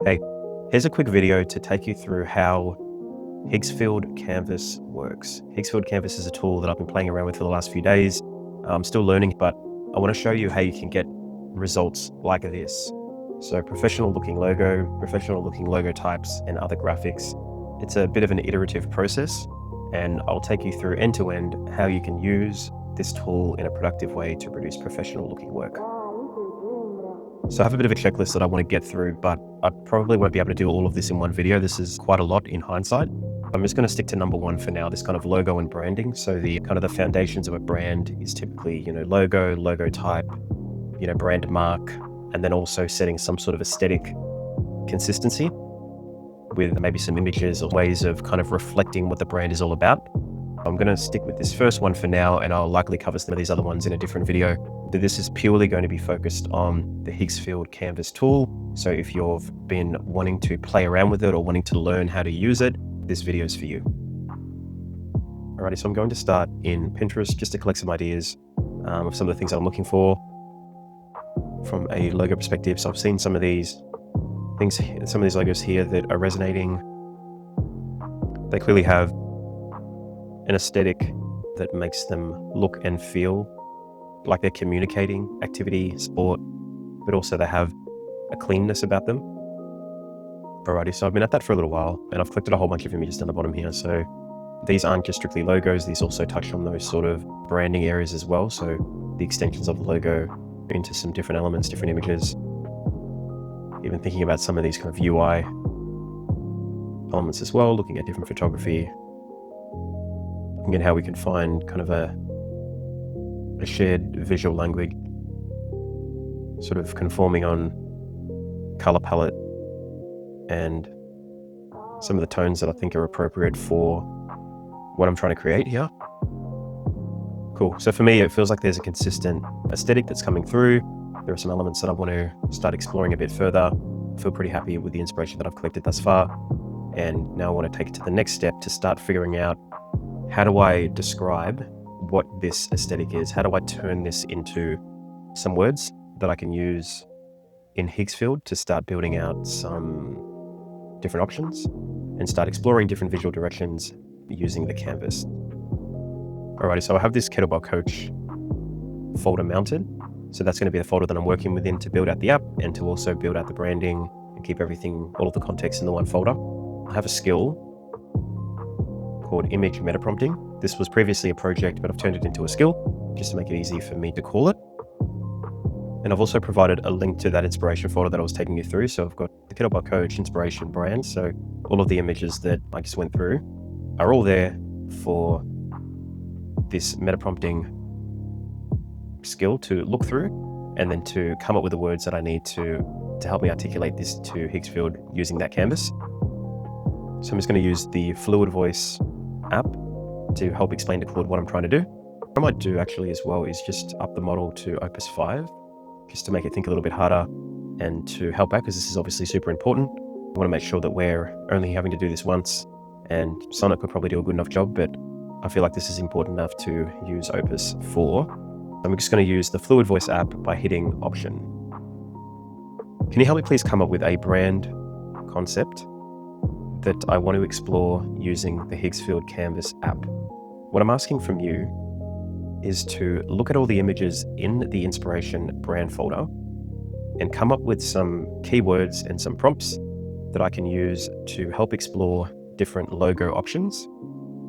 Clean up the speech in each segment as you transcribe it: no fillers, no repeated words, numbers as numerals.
Hey, here's a quick video to take you through how Higgsfield Canvas works. Higgsfield Canvas is a tool that I've been playing around with for the last few days. I'm still learning, but I want to show you how you can get results like this. So professional looking logo types, and other graphics. It's a bit of an iterative process, and I'll take you through end to end how you can use this tool in a productive way to produce professional looking work. So I have a bit of a checklist that I want to get through, but I probably won't be able to do all of this in one video. This is quite a lot in hindsight. I'm just going to stick to number one for now, this kind of logo and branding. So the foundations of a brand is typically, logo type, brand mark, and then also setting some sort of aesthetic consistency with maybe some images or ways of kind of reflecting what the brand is all about. I'm going to stick with this first one for now, and I'll likely cover some of these other ones in a different video. But this is purely going to be focused on the Higgsfield Canvas tool. So if you've been wanting to play around with it or wanting to learn how to use it, this video is for you. Alrighty, so I'm going to start in Pinterest just to collect some ideas of some of the things that I'm looking for from a logo perspective. So I've seen some of these things, some of these logos here that are resonating. They clearly have an aesthetic that makes them look and feel like they're communicating activity, sport, but also they have a cleanness about them. Alrighty, so I've been at that for a little while, and I've collected a whole bunch of images down the bottom here. So these aren't just strictly logos, these also touch on those sort of branding areas as well. So the extensions of the logo into some different elements, different images. Even thinking about some of these kind of UI elements as well, looking at different photography, looking at how we can find kind of a shared visual language, sort of conforming on color palette and some of the tones that I think are appropriate for what I'm trying to create here. Cool. So for me, it feels like there's a consistent aesthetic that's coming through. There are some elements that I want to start exploring a bit further. I feel pretty happy with the inspiration that I've collected thus far. And now I want to take it to the next step to start figuring out, how do I describe what this aesthetic is? How do I turn this into some words that I can use in Higgsfield to start building out some different options and start exploring different visual directions using the canvas? Alrighty, so I have this kettlebell coach folder mounted. So that's going to be the folder that I'm working within to build out the app and to also build out the branding and keep everything, all of the context in the one folder. I have a skill called image meta prompting. This was previously a project, but I've turned it into a skill just to make it easy for me to call it. And I've also provided a link to that inspiration folder that I was taking you through. So I've got the kettlebell coach inspiration brand. So all of the images that I just went through are all there for this meta prompting skill to look through and then to come up with the words that I need to help me articulate this to Higgsfield using that canvas. So I'm just going to use the Fluid Voice app to help explain to Claude what I'm trying to do. What I might do actually as well is just up the model to Opus 5, just to make it think a little bit harder and to help out, because this is obviously super important. I want to make sure that we're only having to do this once, and Sonic could probably do a good enough job, but I feel like this is important enough to use Opus 4. I'm just going to use the Fluid Voice app by hitting Option. Can you help me please come up with a brand concept that I want to explore using the Higgsfield Canvas app? What I'm asking from you is to look at all the images in the inspiration brand folder and come up with some keywords and some prompts that I can use to help explore different logo options.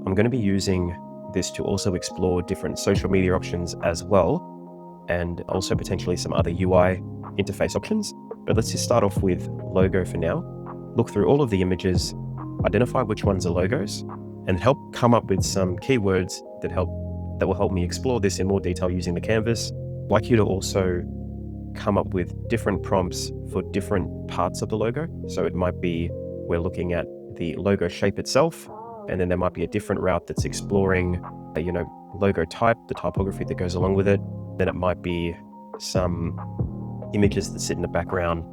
I'm going to be using this to also explore different social media options as well, and also potentially some other UI interface options. But let's just start off with logo for now. Look through all of the images, identify which ones are logos, and help come up with some keywords that will help me explore this in more detail using the canvas. I'd like you to also come up with different prompts for different parts of the logo. So it might be we're looking at the logo shape itself, and then there might be a different route that's exploring logo type, the typography that goes along with it. Then it might be some images that sit in the background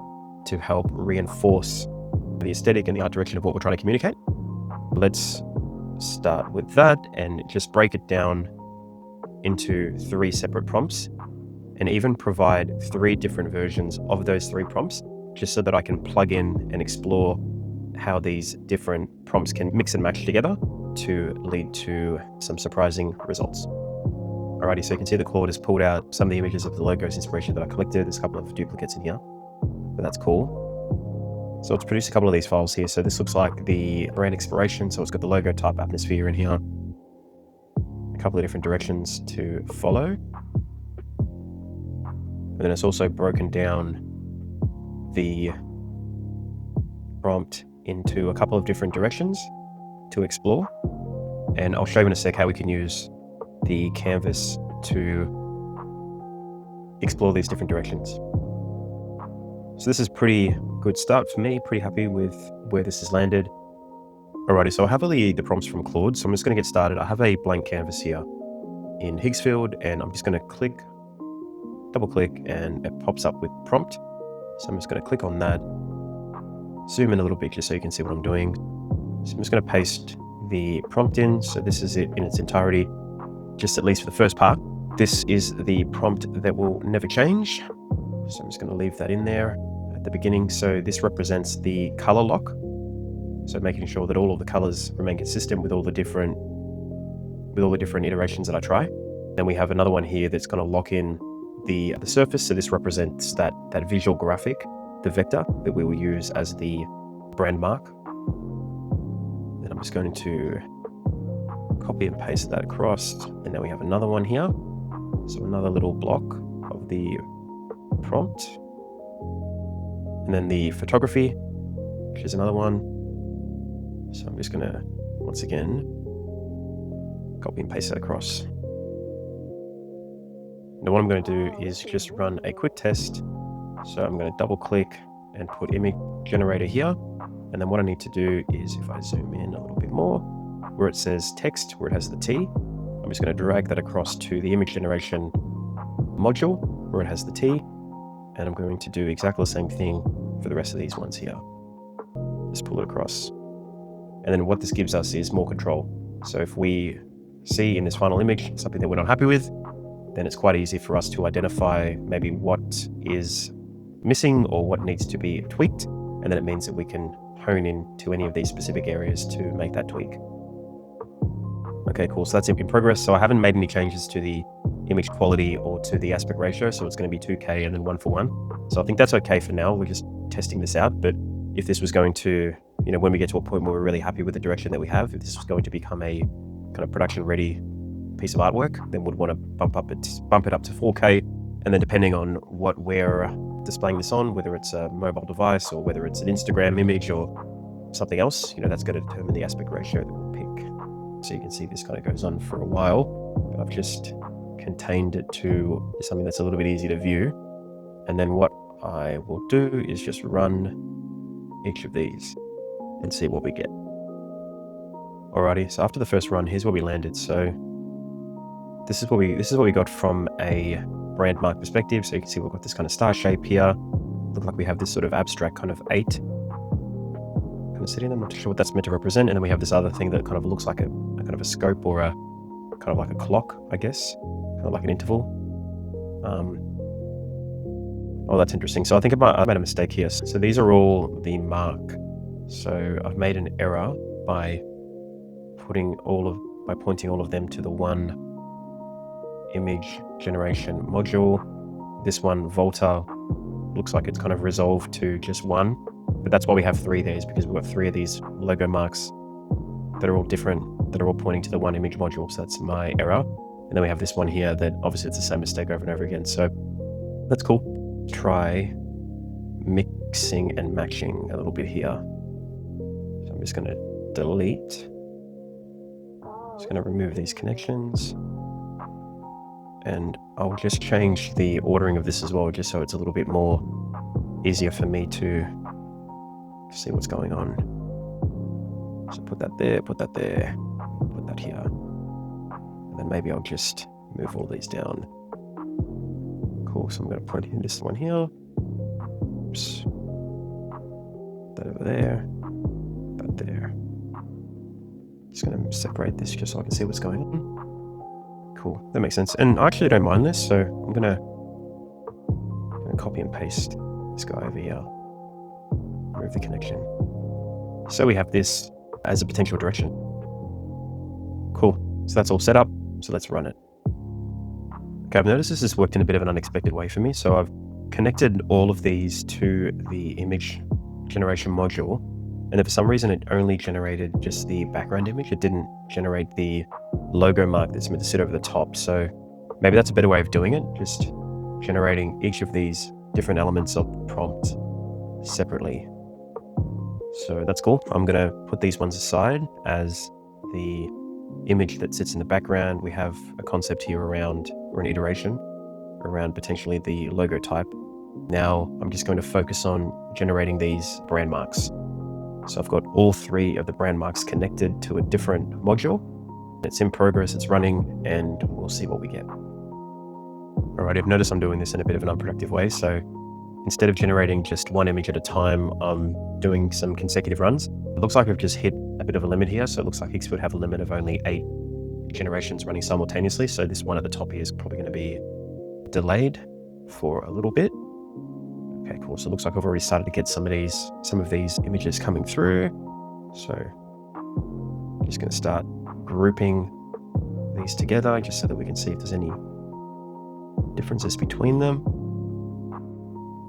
to help reinforce the aesthetic and the art direction of what we're trying to communicate. Let's start with that and just break it down into 3 separate prompts, and even provide 3 different versions of those 3 prompts just so that I can plug in and explore how these different prompts can mix and match together to lead to some surprising results. Alrighty, so you can see that Claude has pulled out some of the images of the logos inspiration that I collected. There's a couple of duplicates in here, but that's cool. So let's produce a couple of these files here. So this looks like the brand inspiration. So it's got the logo type atmosphere in here, a couple of different directions to follow. And then it's also broken down the prompt into a couple of different directions to explore. And I'll show you in a sec how we can use the canvas to explore these different directions. So this is pretty good start for me, pretty happy with where this has landed. Alrighty, so I have the prompts from Claude, so I'm just going to get started. I have a blank canvas here in Higgsfield, and I'm just going to double click, and it pops up with prompt. So I'm just going to click on that, zoom in a little bit just so you can see what I'm doing. So I'm just going to paste the prompt in. So this is it in its entirety, just at least for the first part. This is the prompt that will never change. So I'm just going to leave that in there at the beginning. So this represents the color lock. So making sure that all of the colors remain consistent with all the different iterations that I try. Then we have another one here that's going to lock in the surface. So this represents that visual graphic, the vector that we will use as the brand mark. Then I'm just going to copy and paste that across, and then we have another one here. So another little block of the prompt, and then the photography, which is another one. So I'm just gonna once again copy and paste that across. Now what I'm going to do is just run a quick test. So I'm going to double click and put image generator here, and then what I need to do is, if I zoom in a little bit more, where it says text, where it has the T, I'm just going to drag that across to the image generation module where it has the T, and I'm going to do exactly the same thing for the rest of these ones here. Just pull it across. And then what this gives us is more control. So if we see in this final image something that we're not happy with, then it's quite easy for us to identify maybe what is missing or what needs to be tweaked. And then it means that we can hone in to any of these specific areas to make that tweak. Okay, cool. So that's in progress. So I haven't made any changes to the image quality or to the aspect ratio. So it's going to be 2K and then 1:1. So I think that's okay for now. We're just testing this out. But if this was going to, when we get to a point where we're really happy with the direction that we have, if this was going to become a kind of production ready piece of artwork, then we'd want to bump it up to 4K. And then depending on what we're displaying this on, whether it's a mobile device or whether it's an Instagram image or something else, that's going to determine the aspect ratio that we'll pick. So you can see this kind of goes on for a while, but I've just contained it to something that's a little bit easier to view. And then what I will do is just run each of these and see what we get. Alrighty, so after the first run, here's where we landed. So this is what we got from a brand mark perspective. So you can see we've got this kind of star shape here. Look like we have this sort of abstract kind of 8 kind of sitting there. I'm not sure what that's meant to represent. And then we have this other thing that kind of looks like a kind of a scope or a kind of like a clock, I guess, kind of like an interval. Oh, that's interesting. So I think I made a mistake here. So these are all the mark. So I've made an error by pointing all of them to the one image generation module. This one, Volta, looks like it's kind of resolved to just one, but that's why we have 3 there, is because we've got 3 of these logo marks that are all different, that are all pointing to the one image module. So that's my error. And then we have this one here that obviously it's the same mistake over and over again. So that's cool. Try mixing and matching a little bit here. So I'm just going to delete. Just going to remove these connections. And I'll just change the ordering of this as well, just so it's a little bit more easier for me to see what's going on. So put that there, put that there, put that here. And then maybe I'll just move all these down. Cool, so I'm going to point in this one here. Oops. That over there, that there. Just going to separate this just so I can see what's going on. Cool, that makes sense. And I actually don't mind this, so I'm gonna copy and paste this guy over here. remove the connection. So we have this as a potential direction. Cool. So that's all set up. So let's run it. Okay, I've noticed this has worked in a bit of an unexpected way for me. So I've connected all of these to the image generation module. And if for some reason it only generated just the background image, it didn't generate the logo mark that's meant to sit over the top. So maybe that's a better way of doing it, just generating each of these different elements of the prompt separately. So that's cool. I'm going to put these ones aside as the image that sits in the background. We have a concept here around, or an iteration around potentially the logo type. Now I'm just going to focus on generating these brand marks. So I've got all three of the brand marks connected to a different module. It's in progress, it's running, and we'll see what we get. All right, I've noticed I'm doing this in a bit of an unproductive way. So instead of generating just one image at a time, I'm doing some consecutive runs. It looks like I've just hit a bit of a limit here. So it looks like Higgsfield have a limit of only 8 generations running simultaneously. So this one at the top here is probably going to be delayed for a little bit. Okay, cool. So it looks like I've already started to get some of these images coming through. So I'm just going to start grouping these together just so that we can see if there's any differences between them.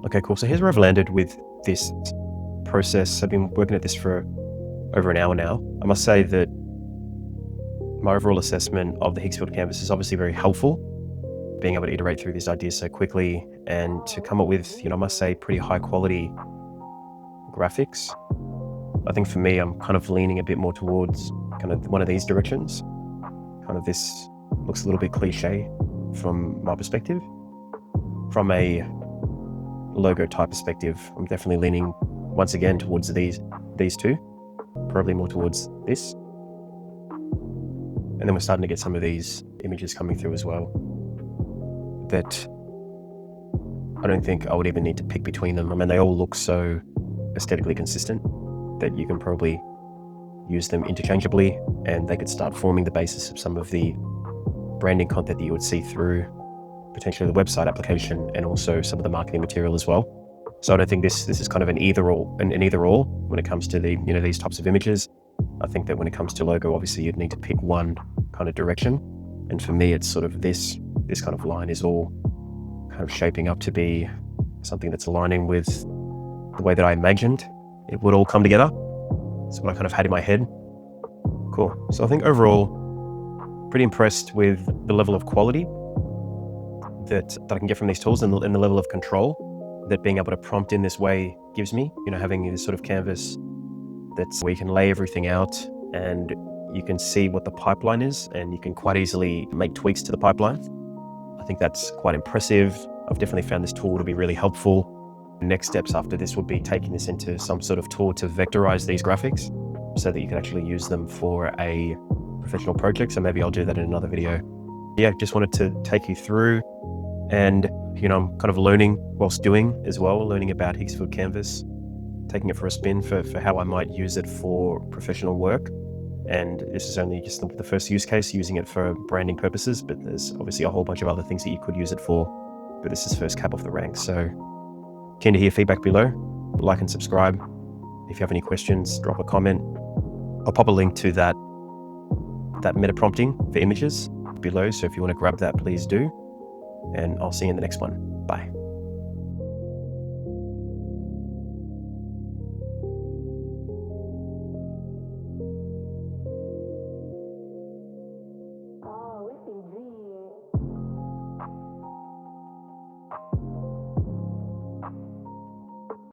Okay, cool. So here's where I've landed with this process. I've been working at this for over an hour now. I must say that my overall assessment of the Higgsfield Canvas is obviously very helpful, being able to iterate through these ideas so quickly and to come up with, I must say, pretty high quality graphics. I think for me, I'm kind of leaning a bit more towards kind of one of these directions. Kind of this looks a little bit cliche from my perspective. From a logo type perspective, I'm definitely leaning once again towards these two, probably more towards this. And then we're starting to get some of these images coming through as well that I don't think I would even need to pick between them. I mean, they all look so aesthetically consistent that you can probably use them interchangeably and they could start forming the basis of some of the branding content that you would see through potentially the website application and also some of the marketing material as well. So I don't think this is kind of an either or when it comes to the these types of images. I think that when it comes to logo, obviously you'd need to pick one kind of direction. And for me, it's sort of this kind of line is all kind of shaping up to be something that's aligning with the way that I imagined it would all come together. That's what I kind of had in my head. Cool. So I think overall, pretty impressed with the level of quality that I can get from these tools and the level of control that being able to prompt in this way gives me. Having this sort of canvas that's where you can lay everything out and you can see what the pipeline is and you can quite easily make tweaks to the pipeline. I think that's quite impressive. I've definitely found this tool to be really helpful. Next steps after this would be taking this into some sort of tool to vectorize these graphics so that you can actually use them for a professional project. So maybe I'll do that in another video. Yeah, just wanted to take you through and, I'm kind of learning whilst doing as well, learning about Higgsfield Canvas, taking it for a spin for how I might use it for professional work. And this is only just the first use case, using it for branding purposes, but there's obviously a whole bunch of other things that you could use it for, but this is first cab off the rank. So keen to hear feedback below, like and subscribe. If you have any questions, drop a comment. I'll pop a link to that meta prompting for images below. So if you want to grab that, please do. And I'll see you in the next one. Bye.